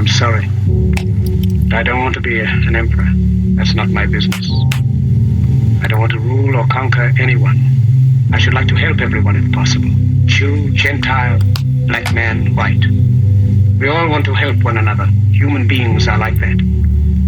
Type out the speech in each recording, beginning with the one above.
I'm sorry. But I don't want to be an emperor. That's not my business. I don't want to rule or conquer anyone. I should like to help everyone if possible. Jew, Gentile, black man, white. We all want to help one another. Human beings are like that.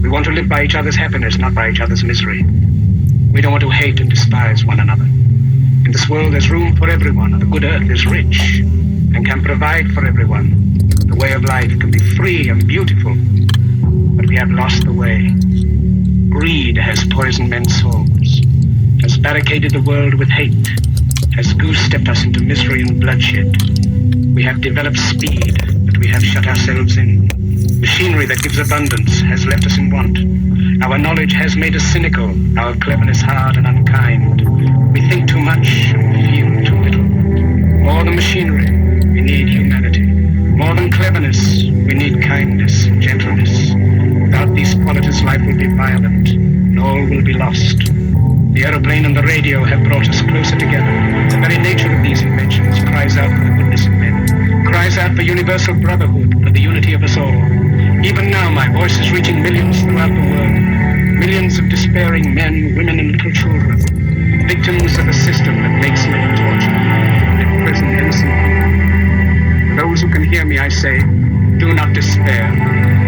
We want to live by each other's happiness, not by each other's misery. We don't want to hate and despise one another. In this world, there's room for everyone, and the good earth is rich and can provide for everyone. The way of life can be free and beautiful, but we have lost the way. Greed has poisoned men's souls, has barricaded the world with hate, has goose-stepped us into misery and bloodshed. We have developed speed, but we have shut ourselves in. Machinery that gives abundance has left us in want. Our knowledge has made us cynical, our cleverness hard and unkind. We think too much and feel too little. More than machinery, we need humanity. More than cleverness, we need kindness and gentleness. Without these qualities, life will be violent, and all will be lost. The aeroplane and the radio have brought us closer together. The very nature of these inventions cries out for the goodness of men, cries out for universal brotherhood, for the unity of us all. Even now, my voice is reaching millions throughout the world. Millions of despairing men, women, and little children. Victims of a system that makes men torture and imprison innocent people. For those who can hear me, I say, do not despair.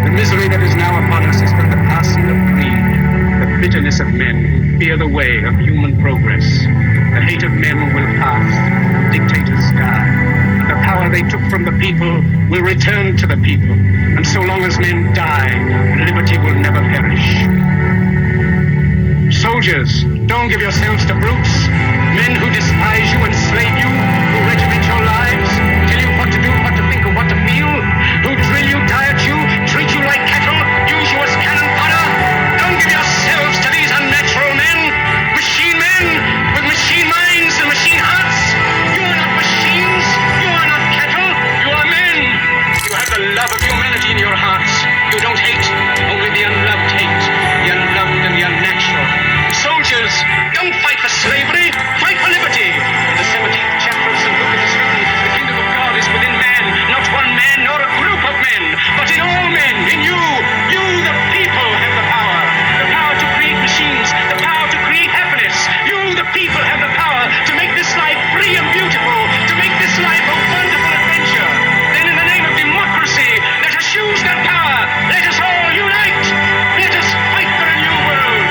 The misery that is now upon us is but the passing of greed, the bitterness of men who fear the way of human progress. The hate of men will pass, dictators die. The power they took from the people will return to the people. And so long as men die, liberty will never perish. Soldiers, don't give yourselves to brutes. Men who despise you, enslave you, who regiment your lives, tell you what to do, what to think, or what to feel, who drill you, diet you, treat you like cattle, use you as cannon fodder. Don't give yourselves to these unnatural men, machine men with machine minds and machine hearts. You are not machines, you are not cattle, you are men. You have the love of humanity in your hearts. You don't hate, only the unloved hate, the unloved and the unnatural. Soldiers, don't fight for slavery, fight for liberty. In the 17th chapter of St. Luke it is written, the kingdom of God is within man, not one man nor a group of men, but in all men, in you. You, the people, have the power. The power to create machines, the power to create happiness. You, the people, have the power to make this life free and beautiful, to make this life a wonderful adventure. Then in the name of democracy, let us use that power. Let us all unite. Let us fight for a new world.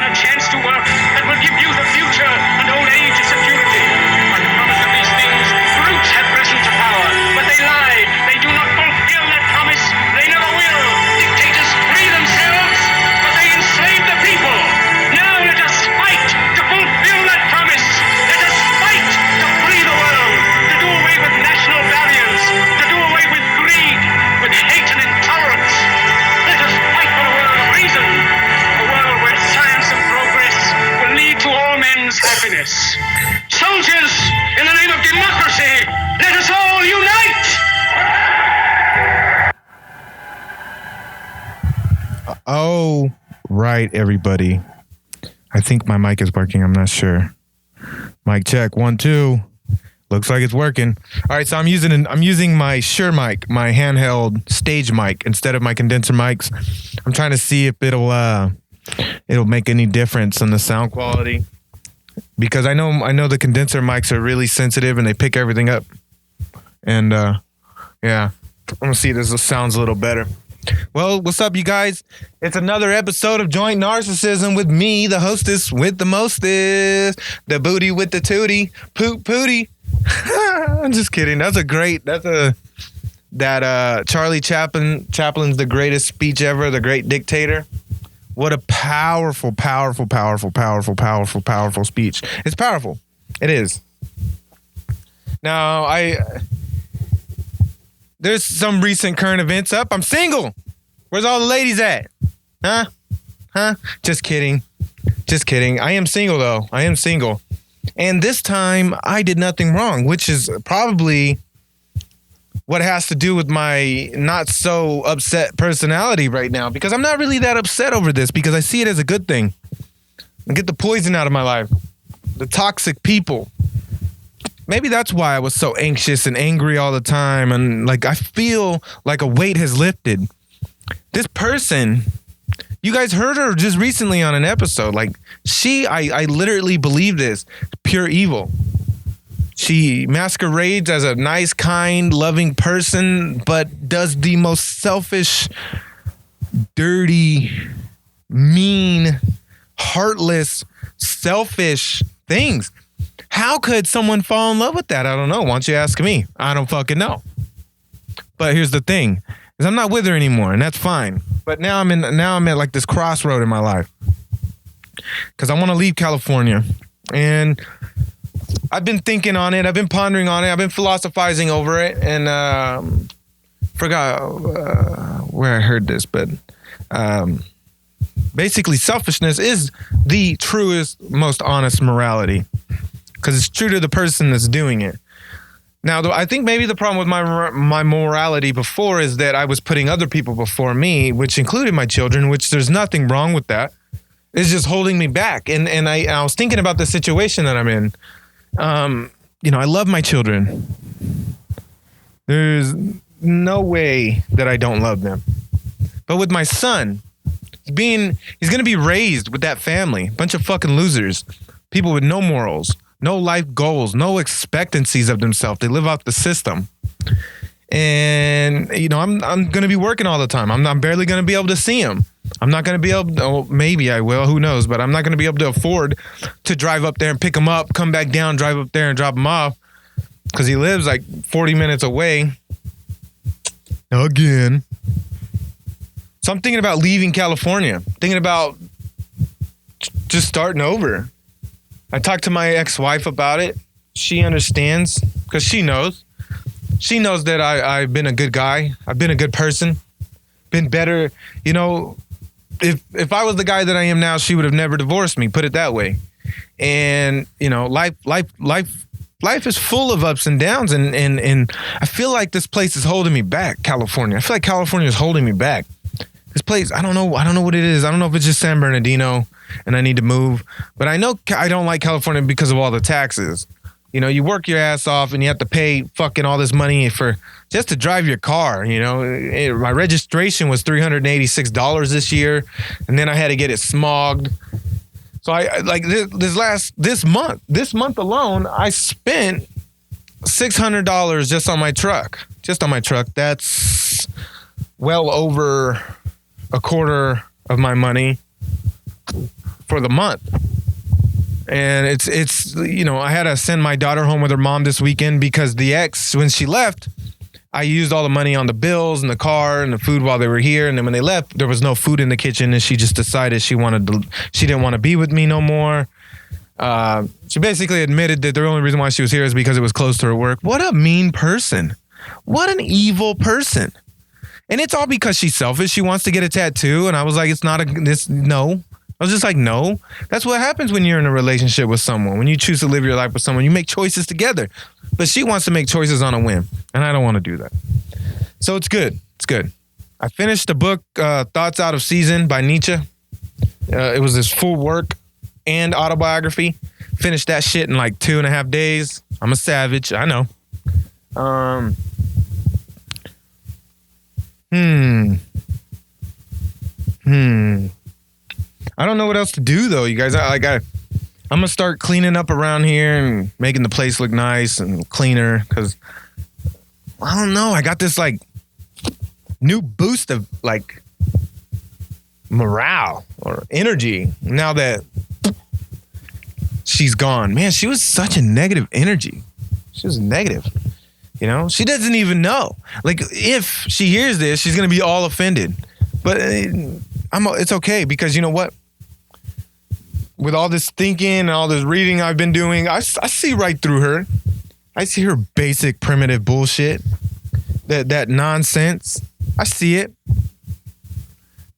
Chance to work that will give youth a future and old age a security. By the promise of these things, brutes have risen to power, but they lie. They do not fulfill that promise. They never will. Dictators free themselves, but they enslave the people. Now let us fight to fulfill that promise. Let us fight to free the world, to do away with national barriers, to do away with greed, with hate and intolerance. Let us fight for a world of reason, a world where science and progress will lead to all men's happiness. Soldiers, in the name of democracy, let us all unite! Oh, right, everybody. I think my mic is working. I'm not sure. Mic check, 1, 2. Looks like it's working. All right, so I'm using my Shure mic, my handheld stage mic instead of my condenser mics. I'm trying to see if it'll make any difference in the sound quality, because I know the condenser mics are really sensitive and they pick everything up. And yeah, I'm gonna see if this sounds a little better. Well, what's up, you guys? It's another episode of Joint Narcissism with me, the hostess with the mostest, the booty with the tootie, poot pootie. I'm just kidding. Charlie Chaplin's the greatest speech ever, the great dictator. What a powerful speech. It's powerful. It is. Now, there's some recent current events up. I'm single. Where's all the ladies at? Huh? Just kidding. I am single, though. I am single. And this time, I did nothing wrong, which is probably what has to do with my not so upset personality right now, because I'm not really that upset over this, because I see it as a good thing. I get the poison out of my life, the toxic people. maybe that's why I was so anxious and angry all the time. And like, I feel like a weight has lifted. This person, you guys heard her just recently on an episode. Like I literally believe this, pure evil. She masquerades as a nice, kind, loving person, but does the most selfish, dirty, mean, heartless, selfish things. How could someone fall in love with that? I don't know. Why don't you ask me? I don't fucking know. But here's the thing, is I'm not with her anymore, and that's fine. But now I'm at like this crossroad in my life. Because I want to leave California. And I've been thinking on it. I've been pondering on it. I've been philosophizing over it. And forgot where I heard this, but basically selfishness is the truest, most honest morality. Because it's true to the person that's doing it. Now, I think maybe the problem with my morality before is that I was putting other people before me, which included my children, which there's nothing wrong with that. It's just holding me back. And I was thinking about the situation that I'm in. I love my children. There's no way that I don't love them. But with my son, he's going to be raised with that family. A bunch of fucking losers. People with no morals. No life goals, no expectancies of themselves. They live out the system. And, I'm going to be working all the time. I'm barely going to be able to see him. I'm not going to be able to, maybe I will, who knows, but I'm not going to be able to afford to drive up there and pick him up, come back down, drive up there and drop him off because he lives like 40 minutes away. Again. So I'm thinking about leaving California, thinking about just starting over. I talked to my ex-wife about it. She understands because she knows. She knows that I've been a good guy. I've been a good person. Been better. If I was the guy that I am now, she would have never divorced me. Put it that way. And life is full of ups and downs. And I feel like this place is holding me back. California. I feel like California is holding me back. This place, I don't know what it is. I don't know if it's just San Bernardino and I need to move. But I know I don't like California because of all the taxes. You work your ass off and you have to pay fucking all this money for just to drive your car. My registration was $386 this year. And then I had to get it smogged. So I like this month alone, I spent $600 just on my truck. That's well over a quarter of my money for the month. And it's I had to send my daughter home with her mom this weekend because the ex, when she left, I used all the money on the bills and the car and the food while they were here. And then when they left, there was no food in the kitchen and she just decided she didn't want to be with me no more. She basically admitted that the only reason why she was here is because it was close to her work. What a mean person. What an evil person. And it's all because she's selfish. She wants to get a tattoo. And I was like, no. I was just like, no. That's what happens when you're in a relationship with someone. When you choose to live your life with someone, you make choices together. But she wants to make choices on a whim. And I don't want to do that. So it's good. It's good. I finished the book, Thoughts Out of Season by Nietzsche. It was his full work and autobiography. Finished that shit in like 2.5 days. I'm a savage. I know. I don't know what else to do though, you guys. I'm gonna start cleaning up around here and making the place look nice and cleaner because I don't know. I got this like new boost of like morale or energy now that she's gone. Man, she was such a negative energy. She was negative. She doesn't even know. Like, if she hears this, she's going to be all offended. But it's okay because you know what? With all this thinking and all this reading I've been doing, I see right through her. I see her basic primitive bullshit. That nonsense. I see it.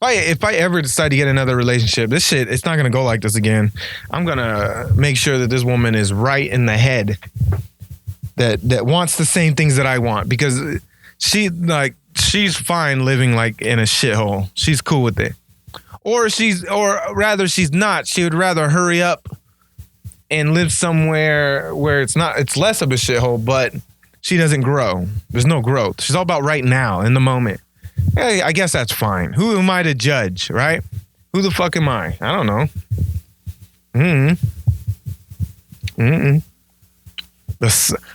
If I ever decide to get another relationship, this shit, it's not going to go like this again. I'm going to make sure that this woman is right in the head. That wants the same things that I want because she's fine living like in a shithole. She's cool with it. Or rather she's not. She would rather hurry up and lives somewhere where it's less of a shithole, but she doesn't grow. There's no growth. She's all about right now, in the moment. Hey, I guess that's fine. Who am I to judge, right? Who the fuck am I? I don't know.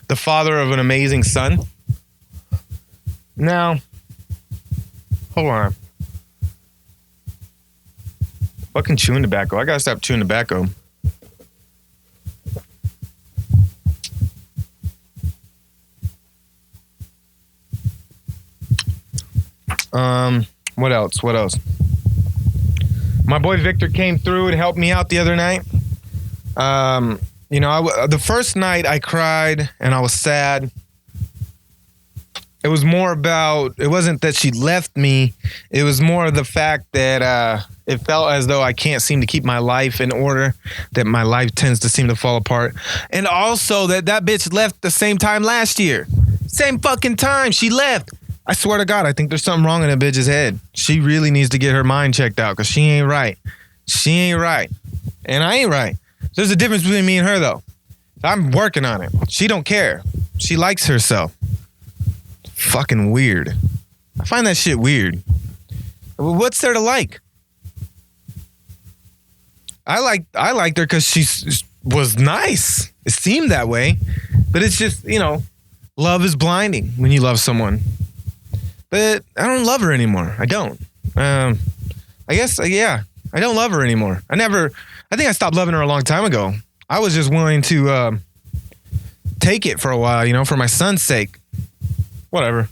The father of an amazing son. Now, hold on. Fucking chewing tobacco. I gotta stop chewing tobacco. What else? My boy Victor came through and helped me out the other night. The first night I cried and I was sad. It was more about, it wasn't that she left me. It was more of the fact that it felt as though I can't seem to keep my life in order, that my life tends to seem to fall apart. And also that bitch left the same time last year. Same fucking time she left. I swear to God, I think there's something wrong in that bitch's head. She really needs to get her mind checked out because she ain't right. She ain't right. And I ain't right. There's a difference between me and her, though. I'm working on it. She don't care. She likes herself. Fucking weird. I find that shit weird. What's there to like? I liked her because she was nice. It seemed that way. But it's just, love is blinding when you love someone. But I don't love her anymore. I don't. I guess, yeah. I don't love her anymore. I think I stopped loving her a long time ago. I was just willing to take it for a while, for my son's sake. Whatever.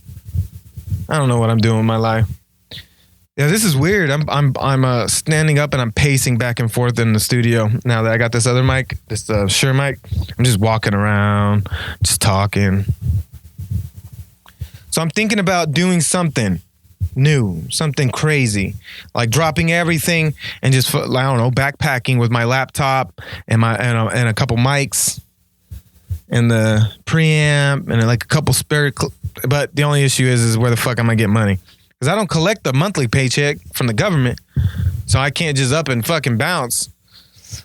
I don't know what I'm doing with my life. Yeah, this is weird. I'm standing up and I'm pacing back and forth in the studio now that I got this other mic, this Shure mic. I'm just walking around, just talking. So I'm thinking about doing something new, something crazy, like dropping everything and just, I don't know, backpacking with my laptop and and a couple mics and the preamp and like a couple spare. But the only issue is where the fuck am I getting money? Because I don't collect the monthly paycheck from the government, so I can't just up and fucking bounce.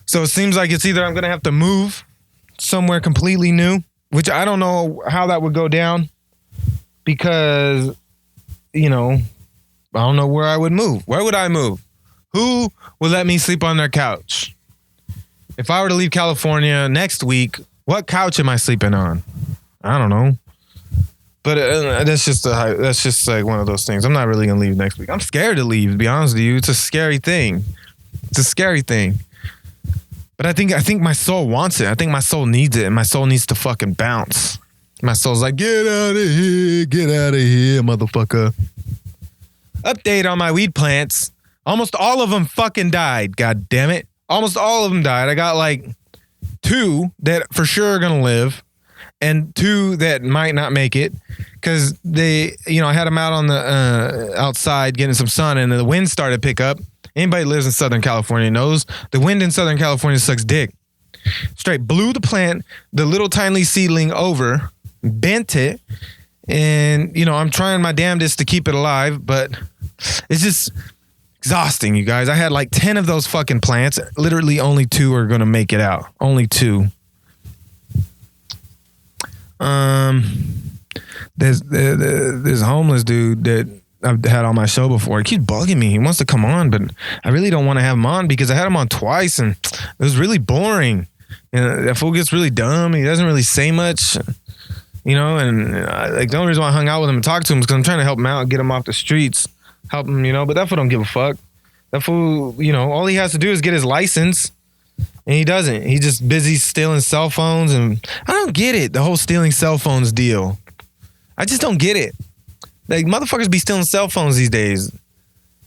So it seems like it's either I'm gonna have to move somewhere completely new, which I don't know how that would go down. Because, I don't know where I would move. Where would I move? Who would let me sleep on their couch? If I were to leave California next week, what couch am I sleeping on? I don't know. But that's just like one of those things. I'm not really going to leave next week. I'm scared to leave, to be honest with you. It's a scary thing. It's a scary thing. But I think my soul wants it. I think my soul needs it. And my soul needs to fucking bounce. My soul's like, get out of here, motherfucker. Update on my weed plants. Almost all of them fucking died, god damn it. Almost all of them died. I got like 2 that for sure are gonna live and 2 that might not make it because they, I had them out on the outside getting some sun and the wind started to pick up. Anybody who lives in Southern California knows the wind in Southern California sucks dick. Straight blew the plant, the little tiny seedling over, bent it, and I'm trying my damnedest to keep it alive, but it's just exhausting, you guys. I had like 10 of those fucking plants. Literally only 2 are gonna make it out. Only 2. There's a homeless dude that I've had on my show before. He keeps bugging me. He wants to come on, but I really don't want to have him on because I had him on twice and it was really boring. That fool gets really dumb. He doesn't really say much. And like the only reason why I hung out with him and talked to him is because I'm trying to help him out, get him off the streets, help him, but that fool don't give a fuck. That fool, all he has to do is get his license and he doesn't. He's just busy stealing cell phones and I don't get it, the whole stealing cell phones deal. I just don't get it. Like motherfuckers be stealing cell phones these days.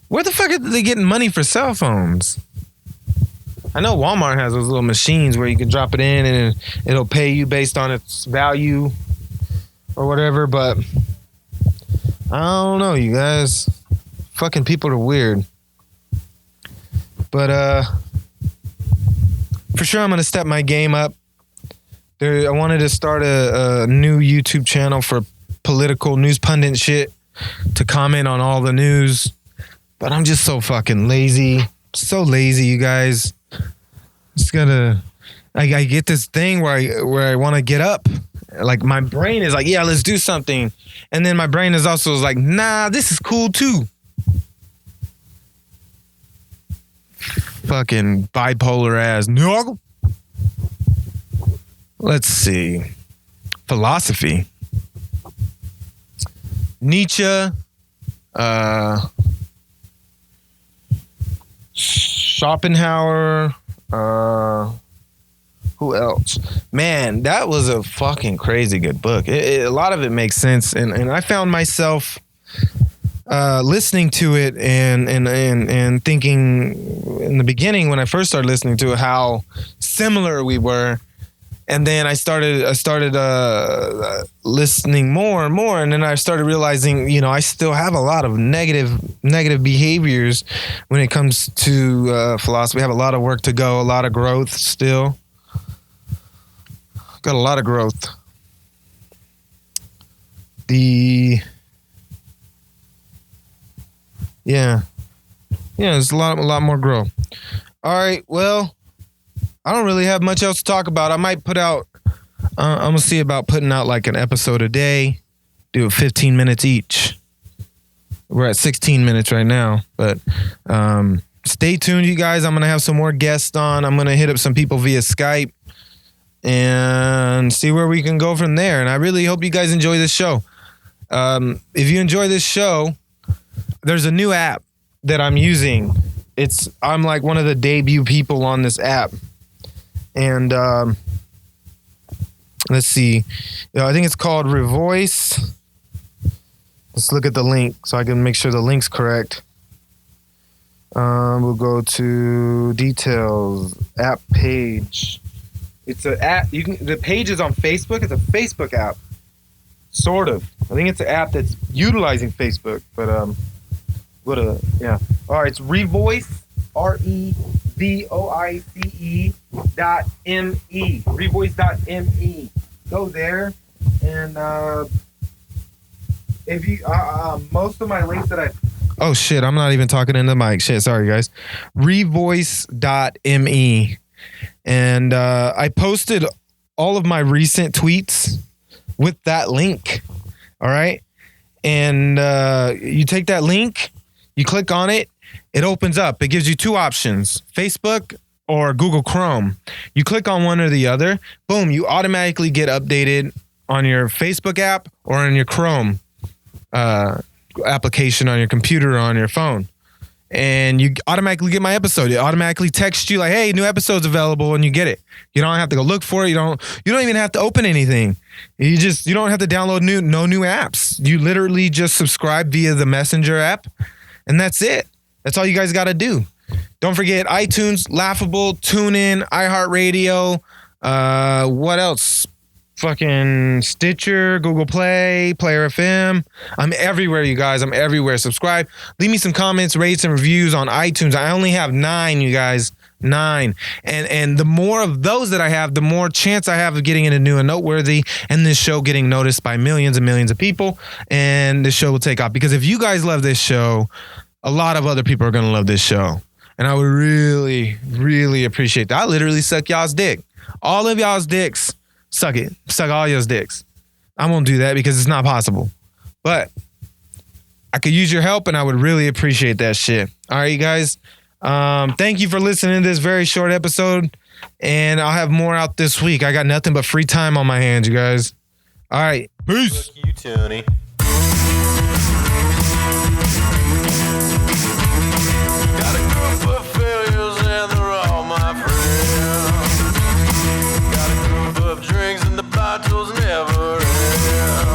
Where the fuck are they getting money for cell phones? I know Walmart has those little machines where you can drop it in and it'll pay you based on its value or whatever, but I don't know, you guys. Fucking people are weird. But for sure I'm gonna step my game up. I wanted to start a new YouTube channel for political news pundit shit to comment on all the news, but I'm just so fucking lazy. So lazy, you guys. Just gotta I get this thing where I want to get up. Like my brain is like, yeah, let's do something. And then my brain is also like, nah, this is cool too. Fucking bipolar ass. No. Let's see. Philosophy. Nietzsche. Schopenhauer. Who else? Man, that was a fucking crazy good book. A lot of it makes sense, and I found myself listening to it and thinking in the beginning when I first started listening to it how similar we were, and then I started listening more and more, and then I started realizing, you know, I still have a lot of negative behaviors when it comes to philosophy. I have a lot of work to go, a lot of growth still. Got a lot of growth. There's a lot more growth. All right, well, I don't really have much else to talk about. I might put out, I'm gonna see about putting out like an episode a day, do it 15 minutes each. We're at 16 minutes right now, but stay tuned, you guys. I'm gonna have some more guests on. I'm gonna hit up some people via Skype and see where we can go from there. And I really hope you guys enjoy this show. If you enjoy this show, there's a new app that I'm using. I'm like one of the debut people on this app. And let's see. I think it's called Revoice. Let's look at the link so I can make sure the link's correct. We'll go to details, app page. It's an app. The page is on Facebook. It's a Facebook app, sort of. I think it's an app that's utilizing Facebook. But yeah. All right, it's Revoice, REVOICE.me. Revoice.me. Go there, and if you most of my links that I. Oh shit! I'm not even talking in the mic. Shit, sorry guys. Revoice.me. And I posted all of my recent tweets with that link. All right. And you take that link, you click on it, it opens up. It gives you two options, Facebook or Google Chrome. You click on one or the other, boom, you automatically get updated on your Facebook app or on your Chrome application on your computer or on your phone. And you automatically get my episode. It automatically texts you like, hey, new episode's available, and you get it. You don't have to go look for it. You don't even have to open anything. You don't have to download no new apps. You literally just subscribe via the Messenger app, and that's it. That's all you guys got to do. Don't forget iTunes, Laughable, TuneIn, iHeartRadio. What else? Fucking Stitcher, Google Play, Player FM. I'm everywhere, you guys. I'm everywhere. Subscribe. Leave me some comments, rates, and reviews on iTunes. I only have 9, you guys. 9. And the more of those that I have, the more chance I have of getting into new and noteworthy, and this show getting noticed by millions and millions of people, and this show will take off. Because if you guys love this show, a lot of other people are going to love this show. And I would really, really appreciate that. I literally suck y'all's dick. All of y'all's dicks. Suck it. Suck all y'all's dicks. I won't do that because it's not possible. But I could use your help, and I would really appreciate that shit. All right, you guys. Thank you for listening to this very short episode, and I'll have more out this week. I got nothing but free time on my hands, you guys. All right. Peace. Fuck you, Tony. Got a group of failures, and they're all my friends. Got a group of drinks, and the bottles never end.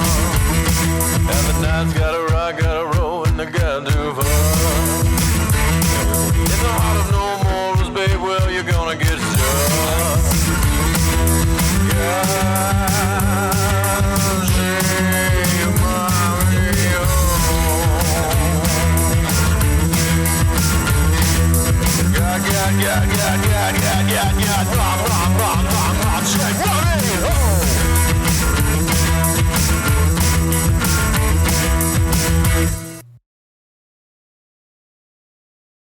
And the night's gotta rock, gotta roll, and I got to fight.